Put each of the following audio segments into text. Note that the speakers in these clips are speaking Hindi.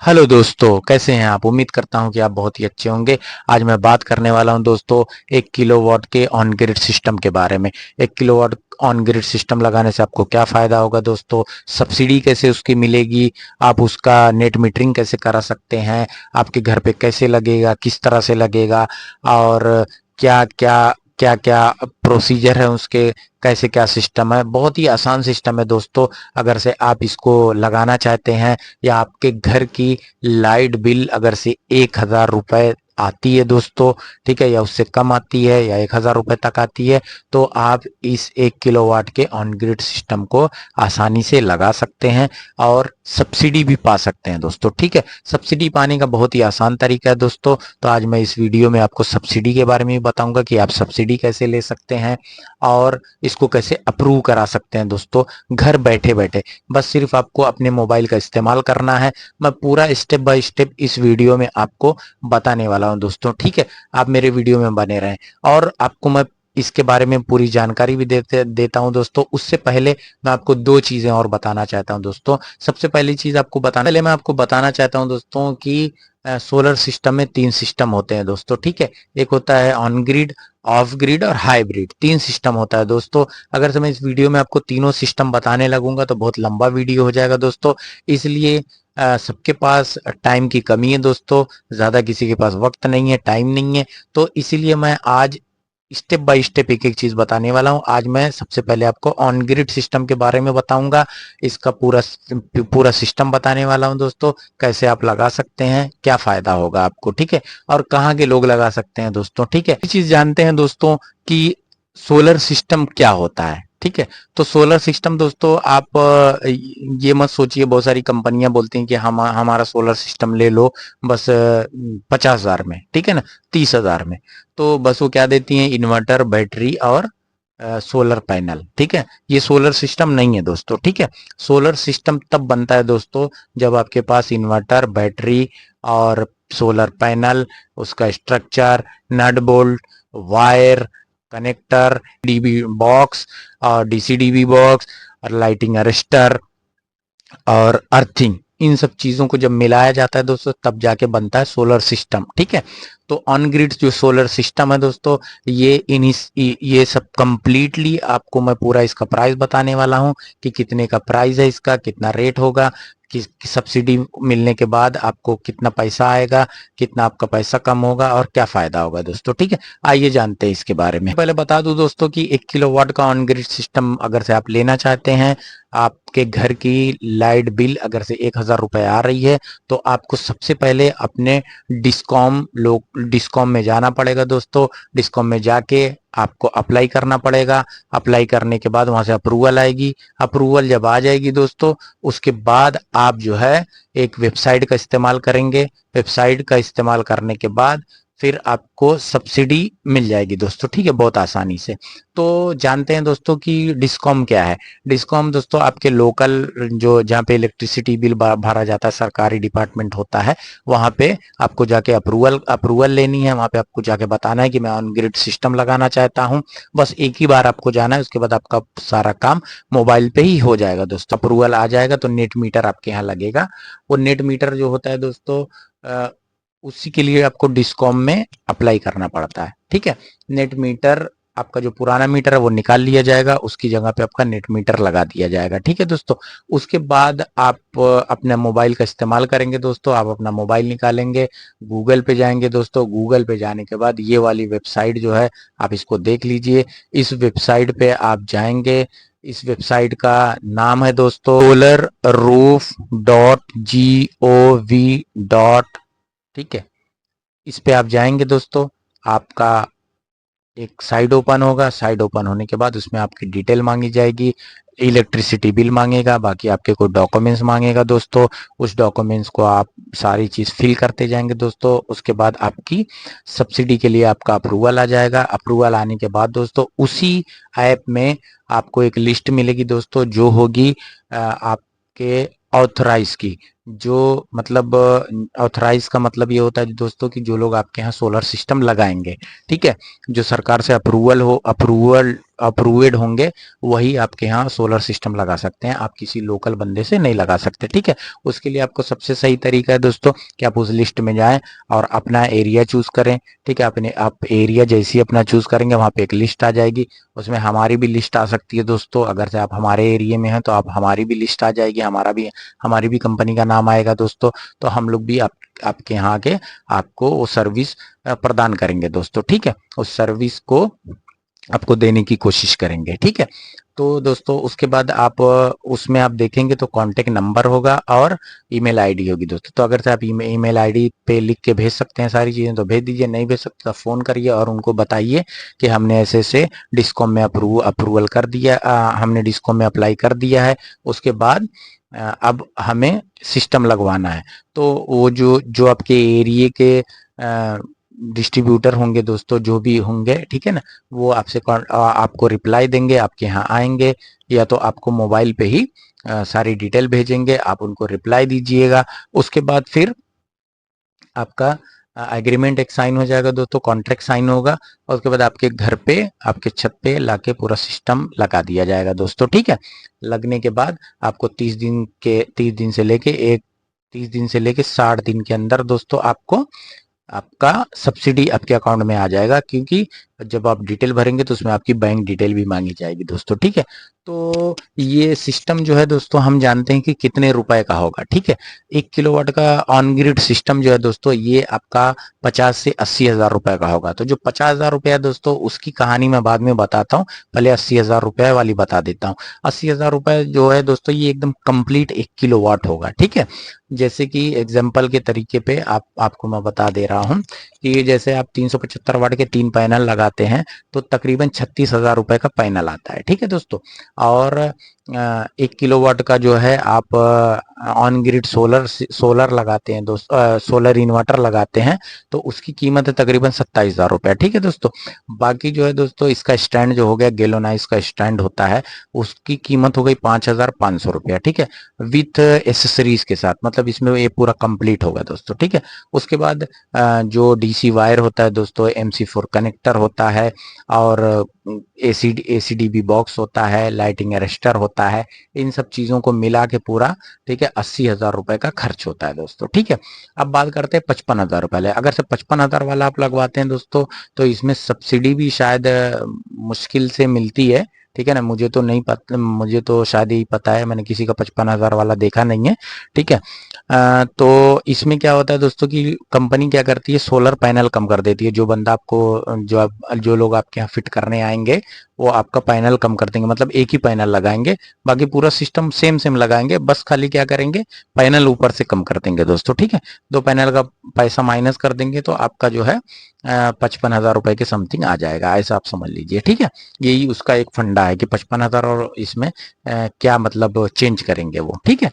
हेलो दोस्तों, कैसे हैं आप। उम्मीद करता हूं कि आप बहुत ही अच्छे होंगे। आज मैं बात करने वाला हूं दोस्तों 1 किलोवाट के ऑन ग्रिड सिस्टम के बारे में। 1 किलोवाट ऑन ग्रिड सिस्टम लगाने से आपको क्या फायदा होगा दोस्तों, सब्सिडी कैसे उसकी मिलेगी, आप उसका नेट मीटरिंग कैसे करा सकते हैं, आपके घर पे कैसे लगेगा, किस तरह से लगेगा, और क्या क्या क्या क्या प्रोसीजर है उसके, कैसे क्या सिस्टम है। बहुत ही आसान सिस्टम है दोस्तों। अगर से आप इसको लगाना चाहते हैं, या आपके घर की लाइट बिल अगर से 1,000 रुपए आती है दोस्तों, ठीक है, या उससे कम आती है, या 1,000 रुपए तक आती है, तो आप इस 1 किलोवाट के ऑन ग्रिड सिस्टम को आसानी से लगा सकते हैं और सब्सिडी भी पा सकते हैं दोस्तों। ठीक है, सब्सिडी पाने का बहुत ही आसान तरीका है दोस्तों। तो आज मैं इस वीडियो में आपको सब्सिडी के बारे में भी बताऊंगा कि आप सब्सिडी कैसे ले सकते हैं और इसको कैसे अप्रूव करा सकते हैं दोस्तों, घर बैठे बैठे। बस सिर्फ आपको अपने मोबाइल का इस्तेमाल करना है। मैं पूरा स्टेप बाय स्टेप इस वीडियो में आपको बताने वाला हूं दोस्तों। ठीक है, आप मेरे वीडियो में बने रहें और आपको मैं इसके बारे में पूरी जानकारी भी देता हूं दोस्तों। उससे पहले मैं आपको दो चीजें और बताना चाहता हूं दोस्तों। सबसे पहली चीज आपको बताना पहले मैं आपको बताना चाहता हूं दोस्तों कि सोलर सिस्टम में 3 सिस्टम होते हैं दोस्तों। ठीक है, एक होता है ऑन ग्रिड, ऑफ ग्रिड और हाइब्रिड। 3 सिस्टम होता है दोस्तों। अगर से मैं इस वीडियो में आपको तीनों सिस्टम बताने लगूंगा तो बहुत लंबा वीडियो हो जाएगा दोस्तों। इसलिए सबके पास टाइम की कमी है दोस्तों, ज्यादा किसी के पास वक्त नहीं है, टाइम नहीं है। तो इसीलिए मैं आज स्टेप बाय स्टेप एक एक चीज बताने वाला हूं। आज मैं सबसे पहले आपको ऑन ग्रिड सिस्टम के बारे में बताऊंगा। इसका पूरा पूरा सिस्टम बताने वाला हूं दोस्तों, कैसे आप लगा सकते हैं, क्या फायदा होगा आपको, ठीक है, और कहाँ के लोग लगा सकते हैं दोस्तों। ठीक है, ये चीज जानते हैं दोस्तों कि सोलर सिस्टम क्या होता है। ठीक है, तो सोलर सिस्टम दोस्तों, आप ये मत सोचिए, बहुत सारी कंपनियां बोलती हैं कि हम हमारा सोलर सिस्टम ले लो बस 50,000 में, ठीक है ना, 30,000 में। तो बस वो क्या देती हैं, इन्वर्टर, बैटरी और सोलर पैनल। ठीक है, ये सोलर सिस्टम नहीं है दोस्तों। ठीक है, सोलर सिस्टम तब बनता है दोस्तों जब आपके पास इन्वर्टर, बैटरी और सोलर पैनल, उसका structure, nut bolt, wire, connector, DB box और डीसी बॉक्स और लाइटिंग अरेस्टर और अर्थिंग, इन सब चीजों को जब मिलाया जाता है दोस्तों तब जाके बनता है सोलर सिस्टम। ठीक है, तो ऑन ग्रिड जो सोलर सिस्टम है दोस्तों, ये सब कंप्लीटली आपको मैं पूरा इसका प्राइस बताने वाला हूं कि कितने का प्राइस है इसका, कितना रेट होगा, कि सब्सिडी मिलने के बाद आपको कितना पैसा आएगा, कितना आपका पैसा कम होगा और क्या फायदा होगा दोस्तों। ठीक है, आइए जानते हैं इसके बारे में। पहले बता दूं दोस्तों कि 1 किलोवाट का ऑन ग्रिड सिस्टम अगर से आप लेना चाहते हैं, आपके घर की लाइट बिल अगर से 1,000 रुपए आ रही है, तो आपको सबसे पहले अपने डिस्कॉम में जाना पड़ेगा दोस्तों। डिस्कॉम में जाके आपको अप्लाई करना पड़ेगा। अप्लाई करने के बाद वहां से अप्रूवल आएगी। अप्रूवल जब आ जाएगी दोस्तों, उसके बाद आप जो है एक वेबसाइट का इस्तेमाल करेंगे। वेबसाइट का इस्तेमाल करने के बाद फिर आपको सब्सिडी मिल जाएगी दोस्तों। ठीक है, बहुत आसानी से। तो जानते हैं दोस्तों कि डिस्कॉम क्या है। डिस्कॉम दोस्तों आपके लोकल, जो जहाँ पे इलेक्ट्रिसिटी बिल भरा जाता है, सरकारी डिपार्टमेंट होता है, वहां पे आपको जाके अप्रूवल अप्रूवल लेनी है। वहां पे आपको जाके बताना है कि मैं ऑन ग्रिड सिस्टम लगाना चाहता हूं। बस एक ही बार आपको जाना है, उसके बाद आपका सारा काम मोबाइल पे ही हो जाएगा दोस्तों। अप्रूवल आ जाएगा तो नेट मीटर आपके यहाँ लगेगा। वो नेट मीटर जो होता है दोस्तों, उसी के लिए आपको डिस्कॉम में अप्लाई करना पड़ता है। ठीक है, नेट मीटर, आपका जो पुराना मीटर है वो निकाल लिया जाएगा, उसकी जगह पे आपका नेट मीटर लगा दिया जाएगा। ठीक है दोस्तों, उसके बाद आप अपने मोबाइल का इस्तेमाल करेंगे दोस्तों। आप अपना मोबाइल निकालेंगे, गूगल पे जाएंगे दोस्तों। गूगल पे जाने के बाद ये वाली वेबसाइट जो है, आप इसको देख लीजिए। इस वेबसाइट पे आप जाएंगे। इस वेबसाइट का नाम है दोस्तों solarroof.gov. ठीक है, इस पे आप जाएंगे दोस्तों। आपका एक साइड ओपन होगा। साइड ओपन होने के बाद उसमें आपकी डिटेल मांगी जाएगी, इलेक्ट्रिसिटी बिल मांगेगा, बाकी आपके कोई डॉक्यूमेंट्स मांगेगा दोस्तों। उस डॉक्यूमेंट्स को आप सारी चीज फिल करते जाएंगे दोस्तों। उसके बाद आपकी सब्सिडी के लिए आपका अप्रूवल आ जाएगा। अप्रूवल आने के बाद दोस्तों उसी ऐप में आपको एक लिस्ट मिलेगी दोस्तों, जो होगी आपके ऑथराइज की, जो मतलब ऑथराइज का मतलब ये होता है दोस्तों कि जो लोग आपके यहाँ सोलर सिस्टम लगाएंगे, ठीक है, जो सरकार से अप्रूव्ड होंगे, वही आपके यहाँ सोलर सिस्टम लगा सकते हैं। आप किसी लोकल बंदे से नहीं लगा सकते, ठीक है। उसके लिए आपको सबसे सही तरीका है दोस्तों कि आप उस लिस्ट में जाएं और अपना एरिया चूज करें, ठीक है। अपने आप एरिया जैसे ही अपना चूज करेंगे, वहां पे एक लिस्ट आ जाएगी, उसमें हमारी भी लिस्ट आ सकती है दोस्तों। अगर से आप हमारे एरिया में हैं तो आप हमारी भी लिस्ट आ जाएगी, हमारी भी कंपनी का नाम आएगा दोस्तों। तो हम लोग भी आपके यहाँ के आपको वो सर्विस प्रदान करेंगे दोस्तों, ठीक है। उस सर्विस को आपको देने की कोशिश करेंगे, ठीक है। तो दोस्तों उसके बाद आप उसमें आप देखेंगे तो कांटेक्ट नंबर होगा और ईमेल आईडी होगी दोस्तों। तो अगर से आप ईमेल आईडी पे लिख के भेज सकते हैं सारी चीजें तो भेज दीजिए, नहीं भेज सकते तो फोन करिए और उनको बताइए कि हमने ऐसे ऐसे डिस्कॉम में अप्रूवल कर दिया, हमने डिस्कॉम में अप्लाई कर दिया है। उसके बाद अब हमें सिस्टम लगवाना है। तो वो जो जो आपके एरिया के डिस्ट्रीब्यूटर होंगे दोस्तों, जो भी होंगे, ठीक है ना, वो आपको रिप्लाई देंगे, आपके यहाँ आएंगे, या तो आपको मोबाइल पे ही सारी डिटेल भेजेंगे, आप उनको रिप्लाई दीजिएगा। उसके बाद फिर आपका एग्रीमेंट एक साइन हो जाएगा दोस्तों, कॉन्ट्रैक्ट साइन होगा, और उसके बाद आपके घर पे, आपके छत पे लाके पूरा सिस्टम लगा दिया जाएगा दोस्तों, ठीक है। लगने के बाद आपको 30 दिन से लेके 60 दिन के अंदर दोस्तों आपको आपका सब्सिडी आपके अकाउंट में आ जाएगा, क्योंकि जब आप डिटेल भरेंगे तो उसमें आपकी बैंक डिटेल भी मांगी जाएगी दोस्तों, ठीक है। तो ये सिस्टम जो है दोस्तों, हम जानते हैं कि कितने रुपए का होगा, ठीक है। 1 किलोवाट का ऑन ग्रिड सिस्टम जो है दोस्तों, ये आपका 50 से 80 हजार रुपए का होगा। तो जो 50 हजार रुपया है दोस्तों, उसकी कहानी मैं बाद में बताता हूँ, पहले 80 हजार रुपए वाली बता देता हूँ। 80 हजार रुपए जो है दोस्तों, ये एकदम कंप्लीट 1 किलोवाट होगा, ठीक है। जैसे कि एग्जाम्पल के तरीके पे आपको मैं बता दे रहा हूँ कि जैसे आप 375 वाट के 3 पैनल लगाते हैं तो तकरीबन 36 हजार रुपए का पैनल आता है, ठीक है दोस्तों। और 1 किलोवाट का जो है आप ऑन ग्रिड सोलर लगाते हैं दोस्तों, सोलर इन्वर्टर लगाते हैं, तो उसकी कीमत है तकरीबन 27 हजार रुपए, ठीक है दोस्तों। बाकी जो है दोस्तों, इसका स्टैंड जो हो गया, गैलोनाइज का स्टैंड होता है, उसकी कीमत हो गई 5,500 रुपया, ठीक है, विथ एसेसरीज के साथ, मतलब इसमें ये पूरा कंप्लीट होगा दोस्तों, ठीक है। उसके बाद जो डीसी वायर होता है दोस्तों, MC4 कनेक्टर होता है, और एसीडीबी बॉक्स होता है, लाइटिंग अरेस्टर होता है, इन सब चीजों को मिला के पूरा, ठीक है, 80 हजार रुपए का खर्च होता है दोस्तों, ठीक है। अब बात करते हैं 55 हजार रुपए। अगर से 55 हजार वाला आप लगवाते हैं दोस्तों, तो इसमें सब्सिडी भी शायद मुश्किल से मिलती है, ठीक है ना। मुझे तो नहीं पता, मुझे तो शायद ही पता है, मैंने किसी का 55 हजार वाला देखा नहीं है, ठीक है। तो इसमें क्या होता है दोस्तों कि कंपनी क्या करती है, सोलर पैनल कम कर देती है। जो बंदा आपको जो लोग आपके यहाँ फिट करने आएंगे, वो आपका पैनल कम कर देंगे, मतलब एक ही पैनल लगाएंगे, बाकी पूरा सिस्टम सेम सेम लगाएंगे, बस खाली क्या करेंगे, पैनल ऊपर से कम कर देंगे दोस्तों, ठीक है। 2 पैनल का पैसा माइनस कर देंगे तो आपका जो है 55 हजार रुपए के समथिंग आ जाएगा, ऐसा आप समझ लीजिए, ठीक है। यही उसका एक फंडा है कि 55 हजार और इसमें क्या मतलब चेंज करेंगे वो, ठीक है।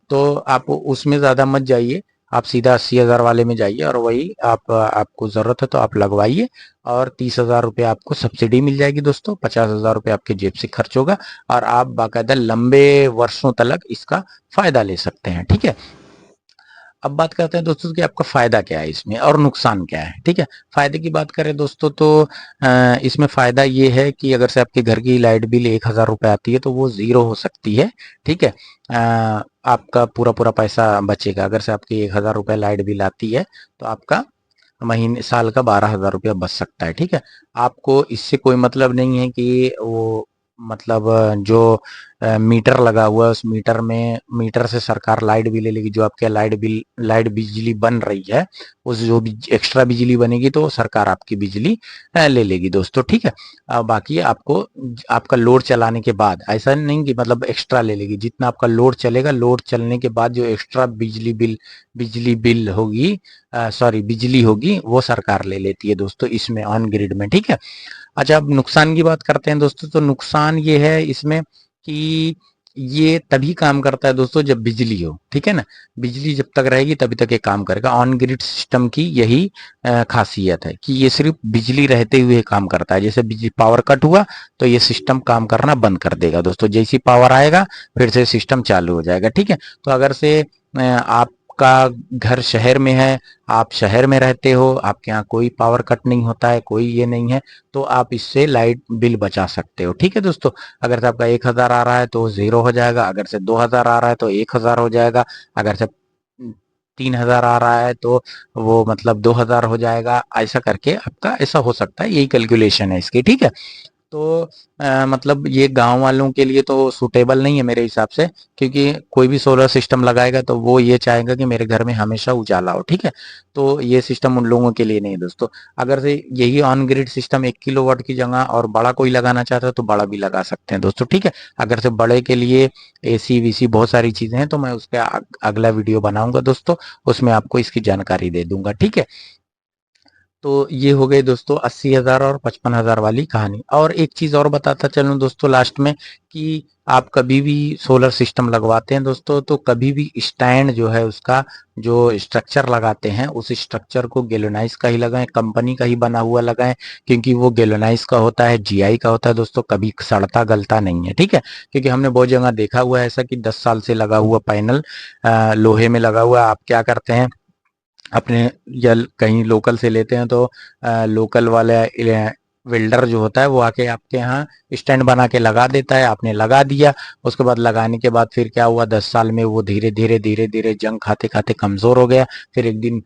तो आप उसमें ज्यादा मत जाइए, आप सीधा 80 हजार वाले में जाइए, और वही आपको जरूरत है तो आप लगवाइए, और 30 हजार रुपये आपको सब्सिडी मिल जाएगी दोस्तों, 50 हजार रुपये आपके जेब से खर्च होगा, और आप बाकायदा लंबे वर्षों तक इसका फायदा ले सकते हैं, ठीक है। अब बात करते हैं दोस्तों कि आपका फायदा क्या है इसमें और नुकसान क्या है, ठीक है। फायदे की बात करें दोस्तों तो इसमें फायदा ये है कि अगर से आपके घर की लाइट बिल 1 हजार रुपए आती है तो वो जीरो हो सकती है, ठीक है। आपका पूरा पूरा पैसा बचेगा। अगर से आपकी 1 हजार रुपए लाइट बिल आती है तो आपका महीने साल का 12 हजार रुपया बच सकता है, ठीक है। आपको इससे कोई मतलब नहीं है कि वो मतलब जो मीटर लगा हुआ है, उस मीटर से सरकार लाइट भी ले लेगी। जो आपके लाइट बिजली बन रही है, उस जो भी एक्स्ट्रा बिजली बनेगी तो सरकार आपकी बिजली ले लेगी दोस्तों, ठीक है। बाकी आपको आपका लोड चलाने के बाद ऐसा नहीं कि मतलब एक्स्ट्रा ले लेगी, जितना आपका लोड चलेगा, लोड चलने के बाद जो एक्स्ट्रा बिजली बिल होगी, सॉरी बिजली होगी, वो सरकार ले लेती है दोस्तों इसमें ऑन ग्रिड में, ठीक है। अच्छा, अब नुकसान की बात करते हैं दोस्तों। तो नुकसान ये है इसमें कि ये तभी काम करता है दोस्तों जब बिजली हो, ठीक है ना। बिजली जब तक रहेगी तभी तक ये काम करेगा। ऑन ग्रिड सिस्टम की यही खासियत है कि ये सिर्फ बिजली रहते हुए काम करता है। जैसे बिजली पावर कट हुआ तो ये सिस्टम काम करना बंद कर देगा दोस्तों, जैसी पावर आएगा फिर से सिस्टम चालू हो जाएगा, ठीक है। तो अगर से आपका घर शहर में है, आप शहर में रहते हो, आपके यहाँ कोई पावर कट नहीं होता है, कोई ये नहीं है, तो आप इससे लाइट बिल बचा सकते हो। ठीक है दोस्तों, अगर से आपका 1,000 आ रहा है तो 0 हो जाएगा, अगर से 2,000 आ रहा है तो 1,000 हो जाएगा, अगर से 3,000 आ रहा है तो वो मतलब 2,000 हो जाएगा। ऐसा करके आपका ऐसा हो सकता है, यही कैलकुलेशन है इसकी। ठीक है, तो मतलब ये गांव वालों के लिए तो सूटेबल नहीं है मेरे हिसाब से, क्योंकि कोई भी सोलर सिस्टम लगाएगा तो वो ये चाहेगा कि मेरे घर में हमेशा उजाला हो। ठीक है, तो ये सिस्टम उन लोगों के लिए नहीं है दोस्तों। अगर से यही ऑन ग्रिड सिस्टम 1 किलोवाट की जगह और बड़ा कोई लगाना चाहता है तो बड़ा भी लगा सकते हैं दोस्तों। ठीक है, अगर से बड़े के लिए एसी वीसी बहुत सारी चीजें हैं तो मैं उसका अगला वीडियो बनाऊंगा दोस्तों, उसमें आपको इसकी जानकारी दे दूंगा। ठीक है, तो ये हो गई दोस्तों 80,000 और 55,000 वाली कहानी। और एक चीज और बताता चलूं दोस्तों लास्ट में, कि आप कभी भी सोलर सिस्टम लगवाते हैं दोस्तों तो कभी भी स्टैंड जो है उसका जो स्ट्रक्चर लगाते हैं उस स्ट्रक्चर को गैल्वेनाइज का ही लगाएं, कंपनी का ही बना हुआ लगाएं, क्योंकि वो गैल्वेनाइज का होता है, जीआई का होता है दोस्तों, कभी सड़ता गलता नहीं है। ठीक है, क्योंकि हमने बहुत जगह देखा हुआ है ऐसा कि 10 साल से लगा हुआ पैनल लोहे में लगा हुआ, आप क्या करते हैं अपने या कहीं लोकल से लेते हैं तो लोकल वाला वेल्डर जो होता है वो आके आपके यहाँ स्टैंड बना के लगा देता है, आपने लगा दिया, उसके बाद लगाने के बाद फिर क्या हुआ, 10 साल में वो धीरे धीरे धीरे धीरे जंग खाते खाते कमजोर हो गया। फिर एक दिन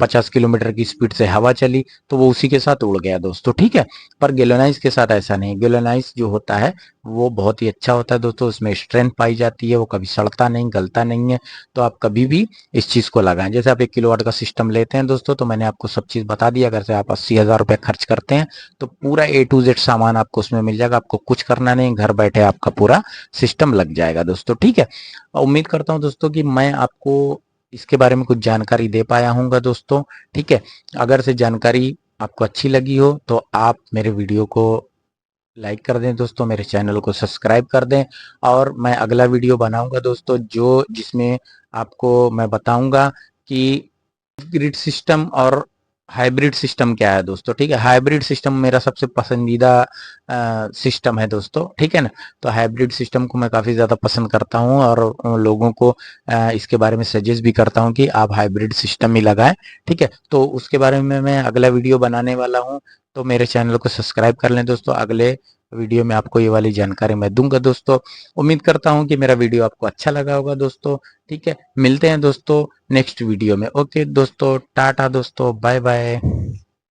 50 किलोमीटर की स्पीड से हवा चली तो वो उसी के साथ उड़ गया दोस्तों। ठीक है, पर गैल्वेनाइज के साथ ऐसा नहीं, गैल्वेनाइज जो होता है वो बहुत ही अच्छा होता है दोस्तों, उसमें स्ट्रेंथ पाई जाती है, वो कभी सड़ता नहीं गलता नहीं है। तो आप कभी भी इस चीज को लगाएं। जैसे आप 1 किलोवाट का सिस्टम लेते हैं दोस्तों, तो मैंने आपको सब चीज बता दिया। अगर से आप 80,000 रुपए खर्च करते हैं तो पूरा A to Z सामान आपको उसमें मिल जाएगा, आपको कुछ करना नहीं, घर बैठे आपका पूरा सिस्टम लग जाएगा दोस्तों। ठीक है, उम्मीद करता हूँ दोस्तों कि मैं आपको इसके बारे में कुछ जानकारी दे पाया हूँगा दोस्तों। ठीक है, अगर से जानकारी आपको अच्छी लगी हो तो आप मेरे वीडियो को लाइक कर दें दोस्तों, मेरे चैनल को सब्सक्राइब कर दें, और मैं अगला वीडियो बनाऊंगा दोस्तों जो जिसमें आपको मैं बताऊंगा कि ग्रिड सिस्टम और हाइब्रिड सिस्टम क्या है दोस्तों। ठीक है, हाइब्रिड सिस्टम मेरा सबसे पसंदीदा सिस्टम है दोस्तों। ठीक है ना, तो हाइब्रिड सिस्टम को मैं काफ़ी ज़्यादा पसंद करता हूँ और लोगों को इसके बारे में सजेस्ट भी करता हूँ कि आप हाइब्रिड सिस्टम ही लगाएं। ठीक है, तो उसके बारे में मैं अगला वीडियो बनाने वाला हूँ, तो मेरे चैनल को सब्सक्राइब कर लें दोस्तों। अगले वीडियो में आपको ये वाली जानकारी मैं दूंगा दोस्तों। उम्मीद करता हूँ कि मेरा वीडियो आपको अच्छा लगा होगा दोस्तों। ठीक है, मिलते हैं दोस्तों नेक्स्ट वीडियो में। ओके दोस्तों, टाटा दोस्तों, बाय बाय।